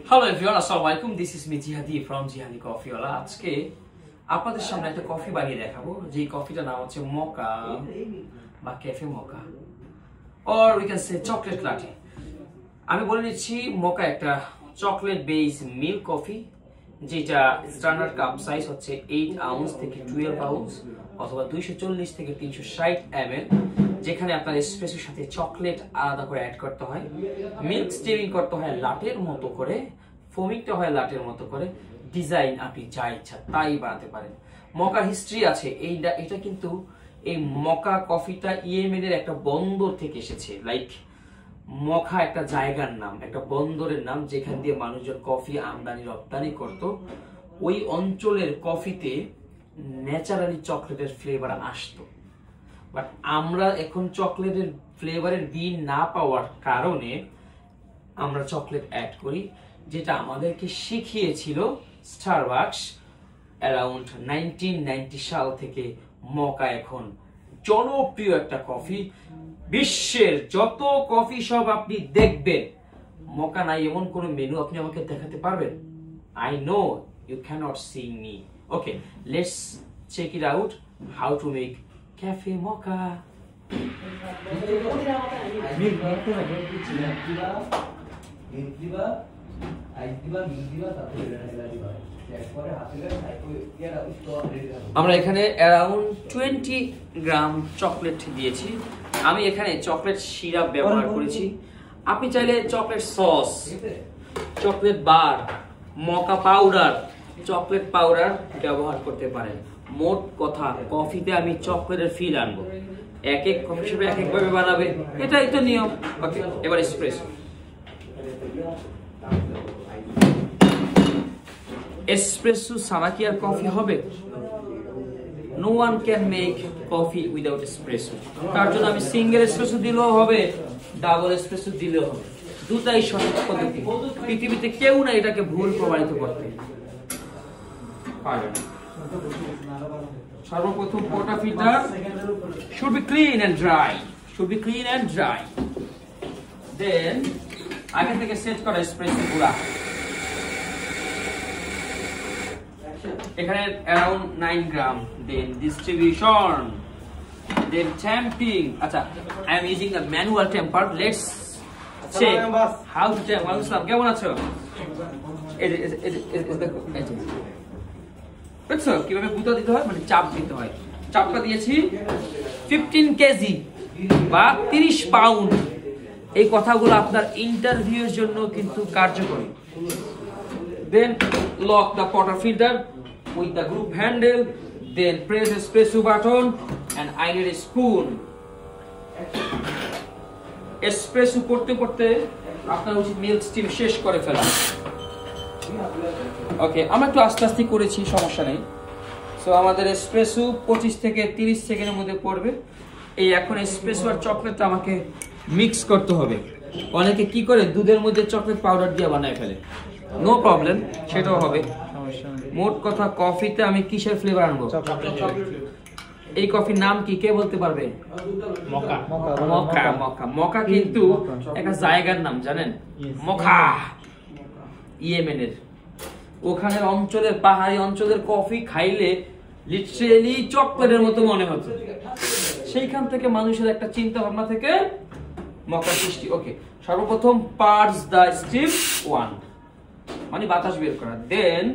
Hello everyone, আসসালামু আলাইকুম। This is me জিহাদি ফ্রম জিহাদি কফিওয়ালা। আজকে আপনাদের সামনে একটা কফি বানিয়ে দেখাবো, যেই কফিটার নাম হচ্ছে মকা বা cafe মকা, or we can say chocolate লাটে। আমি বলে নিচ্ছি, মকা একটা চকলেট বেস মিল্ক কফি, যেটা স্ট্যান্ডার্ড কাপ সাইজ হচ্ছে 8 আউন্স থেকে 12 আউন্স অথবা 240 থেকে 360 ml, যেখানে আপনার এসপ্রেসোর সাথে চকলেট আলাদা করে অ্যাড করতে হয়, মিল্ক স্টিমিং করতে হয় লাটের মতো করে, ফোমিংটা হয় লাটের মতো করে, ডিজাইন আপনি যা ইচ্ছা তাই বানাতে পারেন। মকার হিস্ট্রি আছে, এটা কিন্তু এই মকা কফিটা ইয়েমেনের একটা বন্দর থেকে এসেছে। লাইক মকা একটা জায়গার নাম, একটা বন্দরের নাম, যেখান দিয়ে মানুষজন কফি আমদানি রপ্তানি করত। ওই অঞ্চলের কফিতে ন্যাচারালি চকলেটের ফ্লেভার আসতো, বাট আমরা এখন চকলেটের ফ্লেভারের বিন না পাওয়ার কারণে আমরা চকলেট অ্যাড করি, যেটা আমাদেরকে শিখিয়েছিল স্টারবাকস অ্যারাউন্ড 1990 সাল থেকে। মকা এখন জনপ্রিয় একটা কফি। বিশ্বের যত কফি শপ আপনি দেখবেন, মকা নাই এমন কোন মেনু আপনি আমাকে দেখাতে পারবেন? I know you can't see me. Okay, let's check it out how to make cafe mocha. আমরা এখানে অ্যারাউন্ড 20 গ্রাম চকলেট দিয়েছি। আমি এখানে চকলেট সিরাপ ব্যবহার করেছি। আপনি চাইলে chocolate sauce, chocolate bar, মকা powder, chocolate powder ব্যবহার করতে পারেন। মোট কথা, কফিতে আমি চকলেটের ফিল আনবো। এক এক কফি শপে এক এক ভাবে বানাবে, এটাই তো নিয়ম। ওকে, এবার এসপ্রেসো। এসপ্রেসো ছাড়া কি আর কফি হবে? No one can make coffee without espresso. তার জন্য আমি সিঙ্গেল এসপ্রেসো দিলেও হবে, ডাবল এসপ্রেসো দিলেও হবে, দুটাই সঠিক পদ্ধতি। পৃথিবীতে কেউ না এটাকে ভুল প্রমাণিত করতে পারে না। সর্বপ্রথম পোর্টা filter should be clean and dry, then আগে থেকে সেট করা এসপ্রেসো গুলা এখানে অ্যারাউন্ড 9 গ্রাম, then distribution, then tamping. আচ্ছা, I am using a manual tamper. Let's check how to tamp. আসসালাম, কেমন আছো? দেখছো কিভাবে গুঁতো দিতে হয়, মানে চাপ দিতে হয়। চাপটা দিয়েছি 15 কেজি বা 30 পাউন্ড। এই কথাগুলো আপনার ইন্টারভিউর জন্য কিন্তু কার্যকরী। Then lock the porter filter with the group handle, then press the espresso button and I need a spoon. Espresso করতে করতে আপনার উচিত মিল্ক স্টিম শেষ করে ফেলা। ওকে, আমরা একটু আস্তে আস্তে করেছি, সমস্যা নেই। সো আমাদের এসপ্রেসো 25 থেকে 30 সেকেন্ডের মধ্যে পড়বে। এই এখন এসপ্রেসো আর চকলেটটা আমাকে মিক্স করতে হবে। অনেকে কি করে দুধের মধ্যে চকলেট পাউডার দিয়ে বানায় ফেলে, নো প্রবলেম, সেটাও হবে। মোট কথা, কফিতে আমি কিসের ফ্লেভার আনবো? এই কফির নাম কি, কে বলতে পারবে? মকা। মকা মকা মকা কিন্তু একটা জায়গার নাম, জানেন? মকা ইয়েমেনের ওখানের অঞ্চলের, পাহাড়ি অঞ্চলের কফি খাইলে লিটারেলি চকলেটের মতো মনে হতো। সেইখান থেকে মানুষের একটা চিন্তা ভাবনা থেকে মকা সৃষ্টি। ওকে, সর্বপ্রথম পার্স দা স্টিম 1, মানে বাতাস বের করা। দেন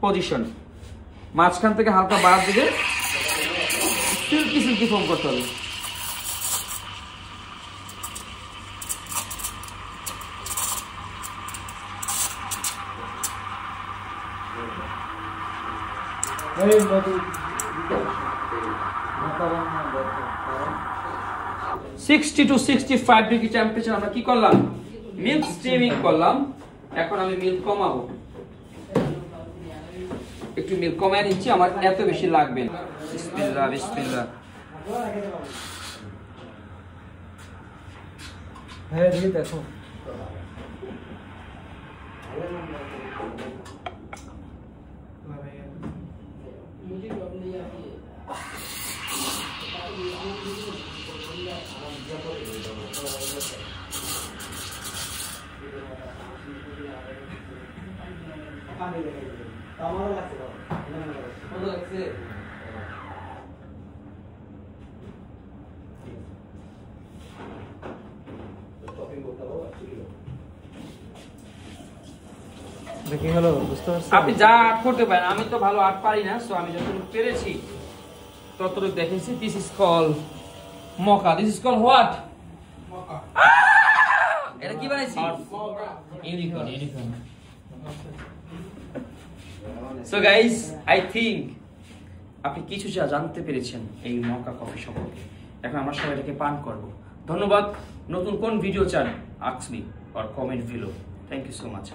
পজিশন, মাঝখান থেকে হালকা বার দিকে সিল্কি ফোম করতে হবে। $60 to 65 ডিগ্রি টেম্পারেচার আমরা কি করলাম? মিল্ক স্টিমিং করলাম। এখন আমি মিল্ক কমাবো, একটু মিল্ক কমায় নিচ্ছি, আমার এত বেশি লাগবে না। বিসমিল্লাহ বিসমিল্লাহ। হ্যাঁ, দেখো কি হলো বুঝতে পারছেন? আপনি যা আর্ট করতে পারেন, আমি তো ভালো আর্ট পারি না, সো আমি যতটুকু পেরেছি ততটুকু দেখেছি। This is call মকা। This is call what? এটা কি বানাইছি? Unicorn, unicorn. So guys, I think আপনি কিছু যা জানতে পেরেছেন এই মকা কফি সম্পর্কে। এখন আমরা সবাই এটাকে পান করব। ধন্যবাদ। নতুন কোন ভিডিও চান, ask me or comment below. Thank you so much.